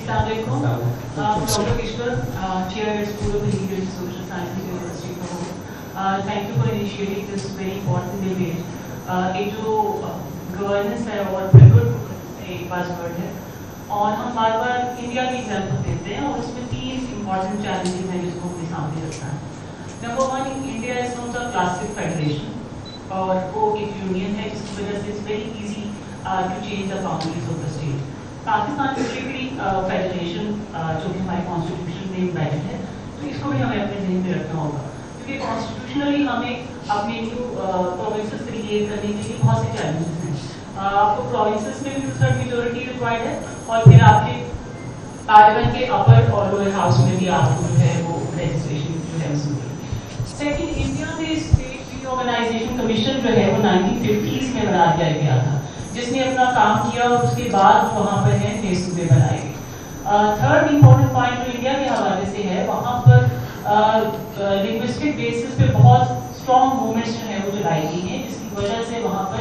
Dr. Kishwar, Chair, School of the Leader in Social Sciences, University of Lahore. Thank you for initiating this very important debate. एक जो governance है और framework एक buzzword है और हम बार बार इंडिया की एग्जाम्पल देते हैं और उसमें 3 इम्पॉर्टेंट चैलेंजेस हैं जिसको अपने सामने रखना है. Number 1, India is not a classic federation और वो एक यूनियन है जिसकी वजह से it's very easy to change the boundaries of the state. Pakistan strictly federation जो कि हमारे कॉन्स्टिट्यूशन में इम्बेडेड है, तो इसको भी हमें अपने ज़हन में रखना होगा क्योंकि कॉन्स्टिट्यूशनली हमें अपने न्यू प्रोविंसेस क्रिएट करने के लिए बहुत से चैलेंजेस हैं. आपको प्रोविंसेस में भी 2/3 मेजॉरिटी रिक्वायर्ड है और फिर आपके पार्लियामेंट के अपर और लोअर हाउस में भी आपको जो है वो लेजिस्लेशन जो है उसमें. सेकेंड, इंडिया में स्टेट रीऑर्गेनाइजेशन कमीशन जो है वो 1950s में बना दिया गया था जिसने अपना काम किया और उसके बाद वहाँ पर है नए सूबे बनाए गए. थर्ड इम्पोर्टेंट पॉइंट जो इंडिया के हवाले से है, वहाँ पर लिंग्विस्टिक बेसिस पे बहुत स्ट्रॉन्ग मूवमेंट्स जो है वो चलाई गई हैं जिसकी वजह से वहाँ पर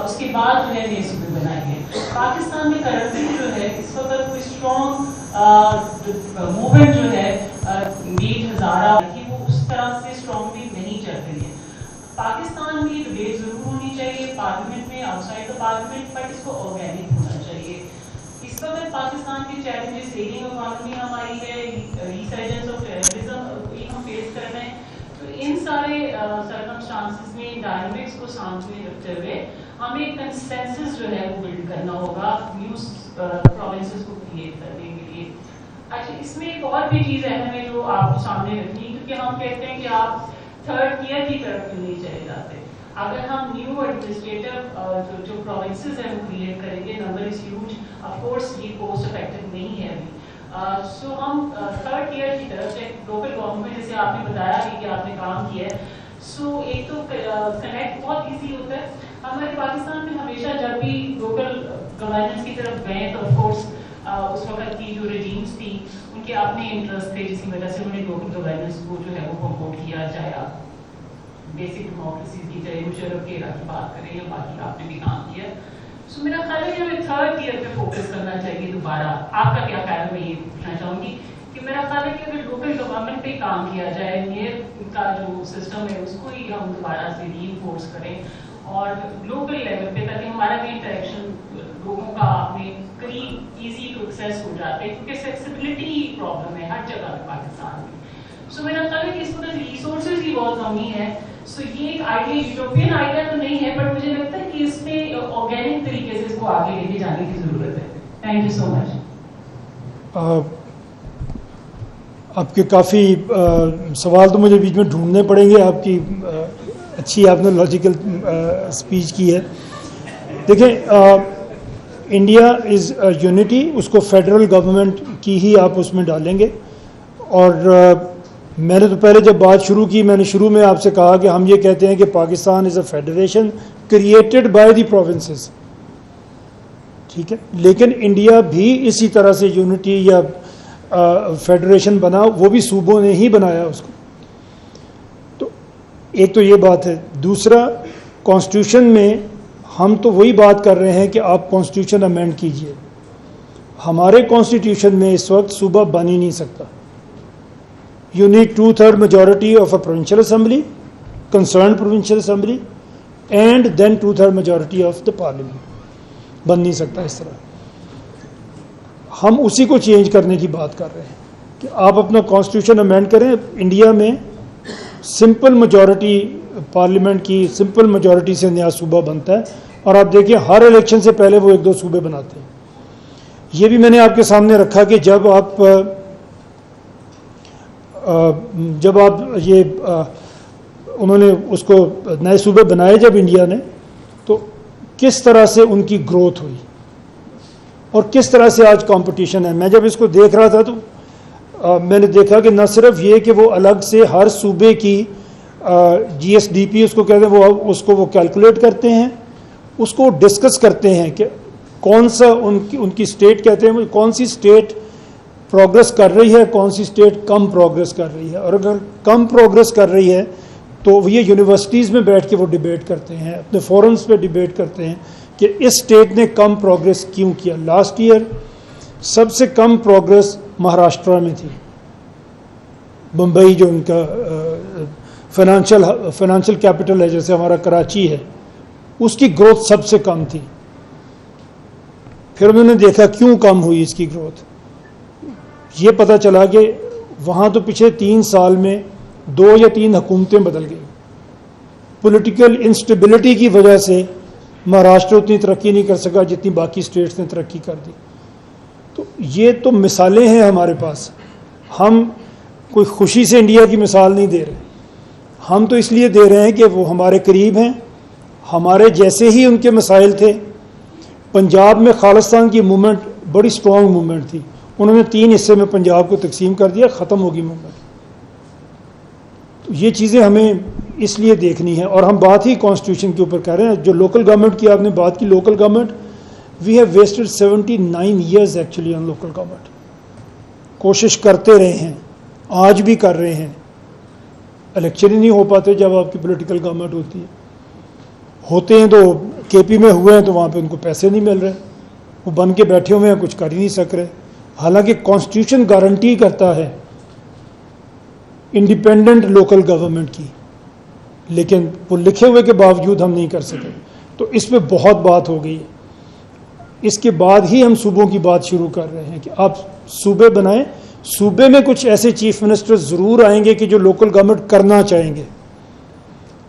उसके बाद जो है नए सूबे बनाए गए. पाकिस्तान में करंटली जो है इस वक्त कोई स्ट्रॉन्ग मूवमेंट जो है नीट हज़ारा की वो उस तरह से स्ट्रॉन्गली नहीं चल रही है. पाकिस्तान में डिबेट जरूर होनी चाहिए पार्लियामेंट में, आउटसाइड द पार्लियामेंट, बट इसको ऑर्गेनिक होना चाहिए. इस वक्त पाकिस्तान के चैलेंजेस एजिंग इकोनॉमी हमारी है, रिसर्जेंस ऑफ टेररिज्म हम फेस कर रहे हैं. तो इन सारे सर्कमस्टांसेस में डायनामिक्स को सामने रखते हुए हमें कंसेंसस जो है वो बिल्ड करना होगा न्यू प्रोविंसेस को क्रिएट करने के लिए. अच्छा, इसमें एक और भी चीज़ है हमें जो आपको सामने रखनी, क्योंकि हम कहते हैं कि आप थर्ड टियर की तरफ क्यों नहीं चले जाते. अगर हम न्यू एडमिनिस्ट्रेटिव जो प्रोविंसेस हैं वो क्रिएट करेंगे, number is huge, of course ये कोस्ट इफेक्टिव नहीं है अभी. सो हम थर्ड टियर की तरफ से लोकल गवर्नमेंट, जैसे आपने बताया कि आपने काम किया है, सो एक तो कनेक्ट बहुत ईजी होता है. हमारे पाकिस्तान में हमेशा जब भी लोकल गवर्नेंस की तरफ गए तो ऑफ कोर्स उस वक्त की जो रेजीम्स थी उनके अपने इंटरेस्ट थे जिसकी वजह से उन्होंने लोकल गवर्नेंस को जो है वो प्रमोट किया. चाहे आप बेसिक डेमोक्रेसी की, चाहे मुशर्रफ के इरा की बात करें या बाकी आपने भी काम किया. सो मेरा ख्याल है कि हमें थर्ड टियर पे फोकस करना चाहिए दोबारा. आपका क्या ख्याल है? मैं ये पूछना चाहूँगी कि मेरा ख्याल है कि अगर लोकल गवर्नमेंट पे काम किया जाए, मेयर का जो सिस्टम है उसको ही हम दोबारा से रीइंफोर्स करें और लोकल लेवल पे, ताकि हमारा भी इंटरेक्शन लोगों का अपने करीब इजी टू एक्सेस हो जाते हैं क्योंकि एक्सेसिबिलिटी प्रॉब्लम है हर जगह पे पाकिस्तान में. सो मेरा ख्याल है कि इस वक्त रिसोर्सेज की बहुत कमी है. सो ये एक आइडिया यूरोपियन आइडिया तो नहीं है, बट मुझे लगता है कि इसमें ऑर्गेनिक तरीके से इसको आगे लेके जाने की जरूरत है. Thank you so much. आपके काफ़ी सवाल तो मुझे बीच में ढूंढने पड़ेंगे. आपकी अच्छी आपने लॉजिकल स्पीच की है. देखें, इंडिया इज़ यूनिटी, उसको फेडरल गवर्नमेंट की ही आप उसमें डालेंगे. और मैंने तो पहले जब बात शुरू की, मैंने शुरू में आपसे कहा कि हम ये कहते हैं कि Pakistan is a federation created by the provinces, ठीक है. लेकिन इंडिया भी इसी तरह से यूनिटी या फेडरेशन बना, वो भी सूबों ने ही बनाया उसको. तो एक तो ये बात है. दूसरा, कॉन्स्टिट्यूशन में हम तो वही बात कर रहे हैं कि आप कॉन्स्टिट्यूशन अमेंड कीजिए. हमारे कॉन्स्टिट्यूशन में इस वक्त सूबा बन ही नहीं सकता. You need 2/3 majority of a provincial assembly, concerned provincial assembly, and then 2/3 majority of the parliament. बन नहीं सकता इस तरह. हम उसी को चेंज करने की बात कर रहे हैं कि आप अपना कॉन्स्टिट्यूशन अमेंड करें. इंडिया में सिंपल मेजॉरिटी पार्लियामेंट की सिंपल मेजॉरिटी से नया सूबा बनता है और आप देखिए हर इलेक्शन से पहले वो 1-2 सूबे बनाते हैं. ये भी मैंने आपके सामने रखा कि जब आप ये उन्होंने उसको नए सूबे बनाए जब इंडिया ने, तो किस तरह से उनकी ग्रोथ हुई और किस तरह से आज कंपटीशन है. मैं जब इसको देख रहा था तो मैंने देखा कि न सिर्फ ये कि वो अलग से हर सूबे की GSDP उसको कहते हैं, उसको वो कैलकुलेट करते हैं, उसको डिस्कस करते हैं कि कौन सा उनकी स्टेट कहते हैं कौन सी स्टेट प्रोग्रेस कर रही है, कौन सी स्टेट कम प्रोग्रेस कर रही है. और अगर कम प्रोग्रेस कर रही है तो ये यूनिवर्सिटीज़ में बैठ के वो डिबेट करते हैं, अपने फोरम्स पे डिबेट करते हैं कि इस स्टेट ने कम प्रोग्रेस क्यों किया. लास्ट ईयर سب سے کم پروگرس مہاراشٹرا میں تھی. بمبئی جو ان کا فائنانشل کیپٹل ہے، جیسے ہمارا کراچی ہے، اس کی گروتھ سب سے کم تھی. پھر انہوں نے دیکھا کیوں کم ہوئی اس کی گروتھ. یہ پتہ چلا کہ وہاں تو پچھلے 3 سال میں 2 یا 3 حکومتیں بدل گئیں. پولیٹیکل انسٹیبلٹی کی وجہ سے مہاراشٹر اتنی ترقی نہیں کر سکا جتنی باقی اسٹیٹس نے ترقی کر دی. تو یہ تو مثالیں ہیں ہمارے پاس. ہم کوئی خوشی سے انڈیا کی مثال نہیں دے رہے، ہم تو اس لیے دے رہے ہیں کہ وہ ہمارے قریب ہیں، ہمارے جیسے ہی ان کے مسائل تھے. پنجاب میں خالصتان کی موومنٹ بڑی اسٹرانگ موومنٹ تھی. انہوں نے 3 حصے میں پنجاب کو تقسیم کر دیا، ختم ہوگی موومنٹ. تو یہ چیزیں ہمیں اس لیے دیکھنی ہے. اور ہم بات ہی کانسٹیٹیوشن کے اوپر کر رہے ہیں. جو لوکل گورنمنٹ کی آپ نے بات کی، local government we have wasted 79 years actually on local government. کوشش کرتے رہے ہیں، آج بھی کر رہے ہیں. الیکشن ہی نہیں ہو پاتے جب آپ کی پولیٹیکل گورنمنٹ ہوتی ہے. ہوتے ہیں تو کے پی میں ہوئے ہیں تو وہاں پہ ان کو پیسے نہیں مل رہے، وہ بن کے بیٹھے ہوئے ہیں، کچھ کر ہی نہیں سک رہے. حالانکہ کانسٹیٹیوشن گارنٹی کرتا ہے انڈیپینڈنٹ لوکل گورنمنٹ کی، لیکن وہ لکھے ہوئے کے باوجود ہم نہیں کر سکے. تو اس پہ بہت بات ہو گئی ہے. اس کے بعد ہی ہم صوبوں کی بات شروع کر رہے ہیں کہ آپ صوبے بنائیں. صوبے میں کچھ ایسے چیف منسٹر ضرور آئیں گے کہ جو لوکل گورنمنٹ کرنا چاہیں گے،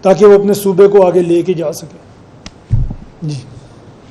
تاکہ وہ اپنے صوبے کو آگے لے کے جا سکے. جی